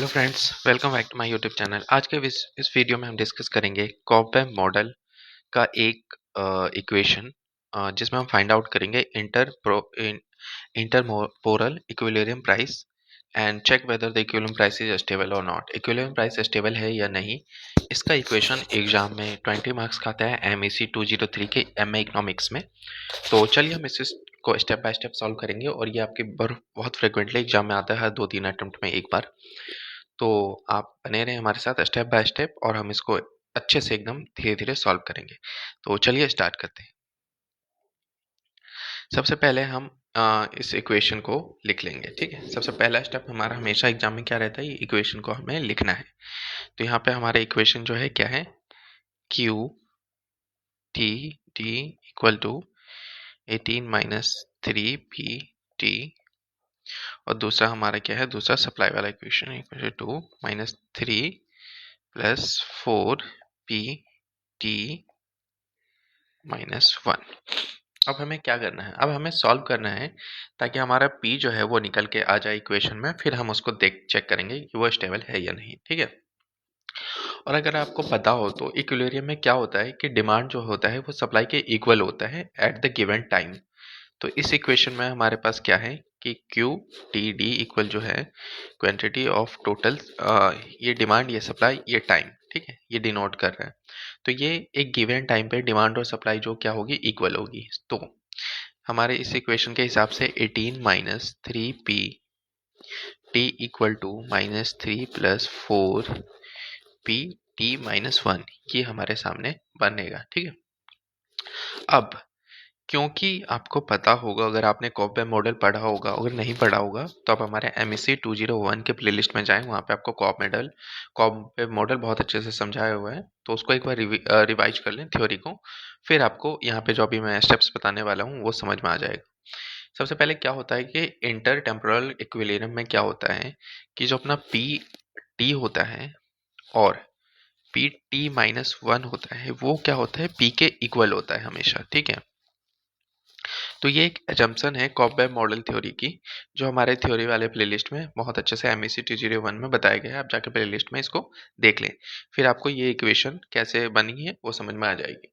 Hello friends, welcome back to my YouTube channel. आज के इस वीडियो में हम डिस्कस करेंगे कॉपबेम मॉडल का एक इक्वेशन जिसमें हम फाइंड आउट करेंगे intertemporal equilibrium price and check whether the equilibrium price is stable और नॉट। इक्विलिब्रियम प्राइस स्टेबल है या नहीं, इसका इक्वेशन एग्जाम में 20 मार्क्स का आता है MEC 203 के MA इकोनॉमिक्स में। तो चलिए हम को स्टेप बाय स्टेप सॉल्व करेंगे और ये आपके बहुत फ्रिक्वेंटली एग्जाम में आता है, 2-3 अटेम्प्ट में एक बार। तो आप बने रहें हमारे साथ स्टेप बाय स्टेप और हम इसको अच्छे से एकदम धीरे धीरे सॉल्व करेंगे। तो चलिए स्टार्ट करते हैं। सबसे पहले हम इस इक्वेशन को लिख लेंगे। ठीक है, सबसे पहला स्टेप हमारा हमेशा एग्जाम में क्या रहता है, इक्वेशन को हमें लिखना है। तो यहाँ पे हमारा इक्वेशन जो है क्या है, Q T T equal to 18 minus 3 P T, और दूसरा हमारा क्या है, दूसरा सप्लाई वाला equation equal to 2 minus 3 plus 4 P minus 1। अब हमें क्या करना है, अब हमें सॉल्व करना है ताकि हमारा p जो है वो निकल के आ जाए इक्वेशन में, फिर हम उसको चेक करेंगे कि वो स्टेबल है या नहीं। ठीक है, और अगर आपको पता हो तो इक्विलिब्रियम में क्या होता है कि डिमांड जो होता है वो सप्लाई के इक्वल होता है एट द गिवन टाइम। तो इस इक्वेशन में हमारे पास क्या है कि क्यू टी डी इक्वल जो है क्वांटिटी ऑफ टोटल, ये डिमांड, ये सप्लाई, ये टाइम। ठीक है, ये डिनोट कर रहा है। तो ये एक गिवन टाइम पे डिमांड और सप्लाई जो क्या होगी, इक्वल होगी। तो हमारे इस इक्वेशन के हिसाब से 18 minus 3 P T equal to minus 3 plus 4 P टी-1 ये हमारे सामने बनेगा। ठीक है, अब क्योंकि आपको पता होगा, अगर आपने कॉपबेम मॉडल पढ़ा होगा, अगर नहीं पढ़ा होगा तो आप हमारे MEC 201 के प्लेलिस्ट में जाएं, वहाँ पे आपको कॉपबेम मॉडल बहुत अच्छे से समझाया हुआ है। तो उसको एक बार रिवाइज कर लें थ्योरी को, फिर आपको यहाँ पे जो अभी मैं स्टेप्स बताने वाला हूँ वो समझ में आ जाएगा। सबसे पहले क्या होता है कि इंटर टेम्पोरल इक्विलिब्रियम में क्या होता है कि जो अपना पी टी होता है और Pt-1 होता है, वो क्या होता है, P के इक्वल होता है हमेशा। ठीक है, तो ये एक एजम्पशन है कॉपबेम मॉडल थ्योरी की, जो हमारे थ्योरी वाले प्लेलिस्ट में बहुत अच्छे से MEC 201 में बताया गया है। आप जाके प्लेलिस्ट में इसको देख लें, फिर आपको ये इक्वेशन कैसे बनी है वो समझ में आ जाएगी।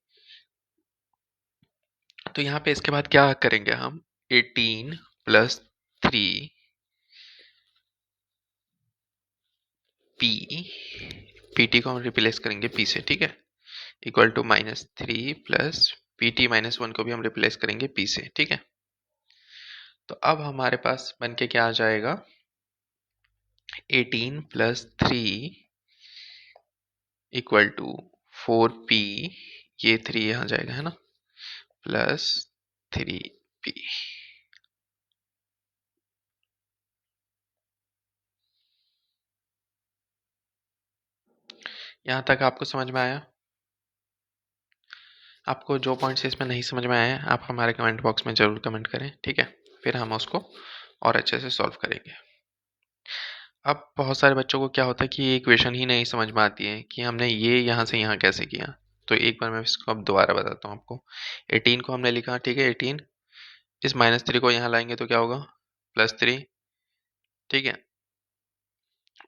तो यहाँ पे इसके बाद क्या करेंगे हम, 18 प्लस 3 पी को हम रिप्लेस करेंगे P से। ठीक है, equal to minus 3 plus Pt-1 को भी हम रिप्लेस करेंगे P से। ठीक है, तो अब हमारे पास बन के क्या आ जाएगा, 18 प्लस 3 इक्वल टू 4p, ये 3 यहाँ जाएगा है ना, प्लस 3p। यहाँ तक आपको समझ में आया? आपको जो पॉइंट्स इसमें नहीं समझ में आए आप हमारे कमेंट बॉक्स में ज़रूर कमेंट करें। ठीक है, फिर हम उसको और अच्छे से सॉल्व करेंगे। अब बहुत सारे बच्चों को क्या होता है कि ये इक्वेशन ही नहीं समझ में आती है कि हमने ये यहाँ से यहाँ कैसे किया। तो एक बार मैं इसको अब दोबारा बताता हूँ आपको। 18 को हमने लिखा, ठीक है, 18, इस माइनस 3 को यहाँ लाएंगे तो क्या होगा, प्लस 3। ठीक है,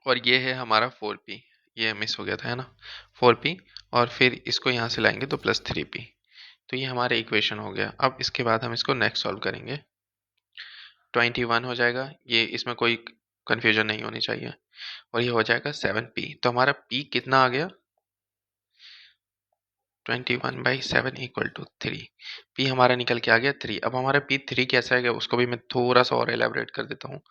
और ये है हमारा 4p, ये मिस हो गया था है ना, 4p, और फिर इसको यहाँ से लाएंगे तो प्लस 3p। तो ये हमारा इक्वेशन हो गया। अब इसके बाद हम इसको नेक्स्ट सॉल्व करेंगे, 21 हो जाएगा, ये इसमें कोई कन्फ्यूजन नहीं होनी चाहिए, और ये हो जाएगा 7p। तो हमारा p कितना आ गया, 21/7 इक्वल टू 3। p हमारा निकल के आ गया 3। अब हमारा p 3 कैसा है उसको भी मैं थोड़ा सा और एलेबरेट कर देता हूँ।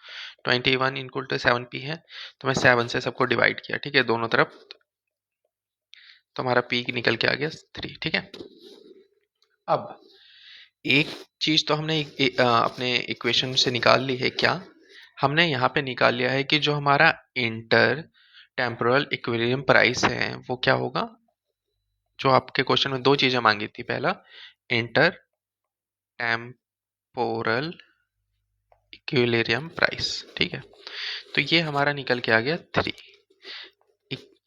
21 इक्वल टू 7p है, तो मैं 7 से सबको डिवाइड किया, ठीक है, दोनों तरफ, तो हमारा p निकल के आ गया 3। ठीक है, अब एक चीज तो हमने अपने इक्वेशन से निकाल ली है, क्या हमने यहाँ पे निकाल लिया है कि जो हमारा इंटर टेम्पोरल इक्विलिब्रियम प्राइस है वो क्या होगा। जो आपके क्वेश्चन में दो चीजें मांगी थी, पहला इंटर टेम्पोरल इक्विलिब्रियम प्राइस। ठीक है, तो ये हमारा निकल के आ गया 3।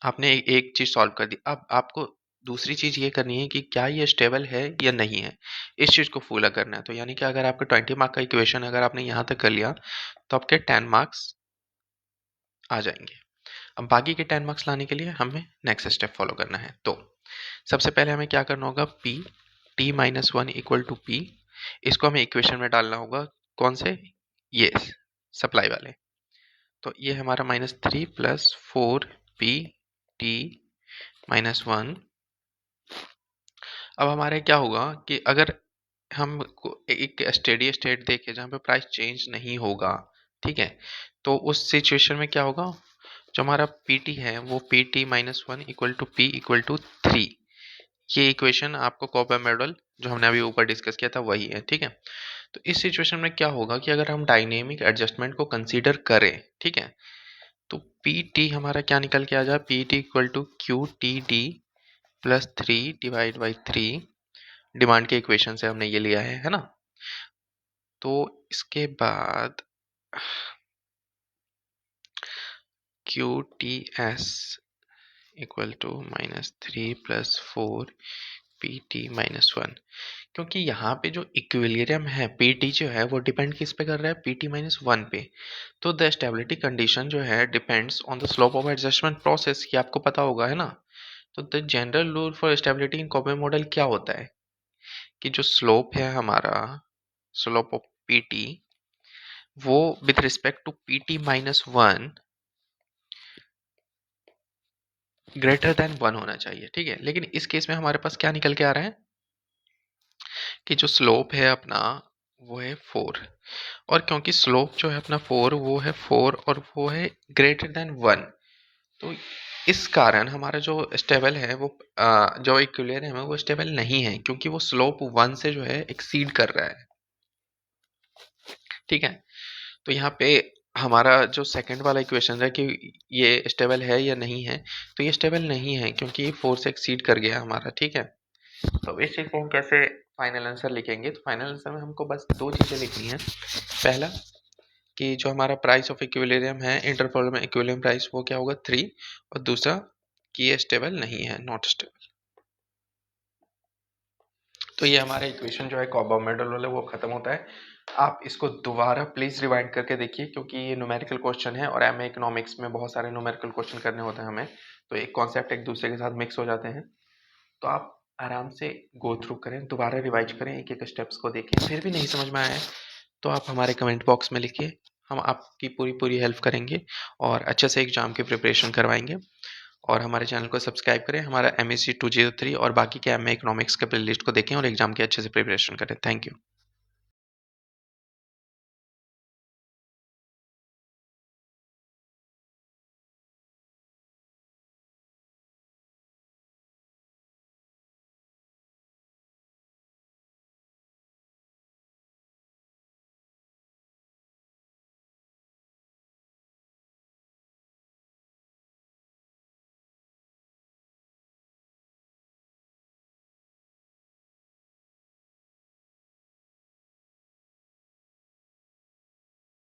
आपने एक चीज सॉल्व कर दी। अब आपको दूसरी चीज ये करनी है कि क्या ये स्टेबल है या नहीं है, इस चीज को फूला करना है। तो यानी कि अगर आपके 20 मार्क का इक्वेशन अगर आपने यहाँ तक कर लिया तो आपके 10 मार्क्स आ जाएंगे। अब बाकी के 10 मार्क्स लाने के लिए हमें नेक्स्ट स्टेप फॉलो करना है। तो सबसे पहले हमें क्या करना होगा, P T minus one equal to P, इसको हमें इक्वेशन में डालना होगा। कौन से? ये सप्लाई वाले। तो ये हमारा -3 + 4p t -1। अब हमारे क्या होगा कि अगर हम एक स्टेडी स्टेट देखें जहाँ पे प्राइस चेंज नहीं होगा, ठीक है, तो उस सिचुएशन में क्या होगा, जो हमारा पीटी है वो PT -1 equal to P equal to 3। ये इक्वेशन आपको कॉपर मॉडल जो हमने अभी ऊपर डिस्कस किया था वही है, ठीक है। तो इस सिचुएशन में क्या होगा कि अगर हम डायनेमिक एडजस्टमेंट को कंसीडर करें, ठीक है, तो पी टी हमारा क्या निकल के आ जाए, P T equal to Q T D +3/3। Demand के इक्वेशन से हमने ये लिया है ना। तो इसके बाद Q T S equal to -3 + 4 P T -1, क्योंकि यहाँ पे जो इक्विलिब्रियम है पीटी जो है वो डिपेंड किस पे कर रहा है, पीटी -1 पे। तो द स्टेबिलिटी कंडीशन जो है depends on the slope of adjustment process, ये आपको पता होगा है ना। तो the general rule for stability in cobweb model क्या होता है कि जो स्लोप है हमारा, स्लोप ऑफ पीटी, वो with respect to PT -1 greater than 1 होना चाहिए, ठीक है। लेकिन इस केस में हमारे पास क्या निकल के आ रहा है कि जो स्लोप है अपना वो है 4, और क्योंकि स्लोप जो है अपना 4 वो है 4 और वो है ग्रेटर देन 1, तो इस कारण हमारा जो स्टेबल है वो जो इक्विलिब्रियम है वो स्टेबल नहीं है, क्योंकि वो स्लोप 1 से जो है एक्सीड कर रहा है, ठीक है। तो यहाँ पे हमारा जो सेकंड वाला इक्वेशन है कि ये स्टेबल है या नहीं है, तो ये स्टेबल नहीं है क्योंकि ये 4 से एक्सीड कर गया हमारा, ठीक है। तो इस चीज़ को हम कैसे फाइनल आंसर लिखेंगे, तो फाइनल आंसर में हमको बस दो चीज़ें लिखनी है। पहला कि जो हमारा प्राइस ऑफ इक्विलिब्रियम है इंटरवल में, इक्विलिब्रियम प्राइस वो क्या होगा 3, और दूसरा कि ये स्टेबल नहीं है, नॉट स्टेबल। तो ये हमारा इक्वेशन जो है कॉबा मेडल वाला वो खत्म होता है। आप इसको दोबारा प्लीज रिवाइंड करके देखिए, क्योंकि ये न्यूमेरिकल क्वेश्चन है और एमए इकोनॉमिक्स में बहुत सारे न्यूमेरिकल क्वेश्चन करने होते हैं हमें, तो एक कॉन्सेप्ट एक दूसरे के साथ मिक्स हो जाते हैं। तो आप आराम से गो थ्रू करें, दोबारा रिवाइज करें, एक एक स्टेप्स को देखें। फिर भी नहीं समझ में आया तो आप हमारे कमेंट बॉक्स में लिखिए, हम आपकी पूरी पूरी हेल्प करेंगे और अच्छे से एग्जाम की प्रिपरेशन करवाएंगे। और हमारे चैनल को सब्सक्राइब करें, हमारा MSc 203 और बाकी के एमए इकोनॉमिक्स के प्लेलिस्ट को देखें और एग्जाम की अच्छे से प्रिपरेशन करें। Thank you.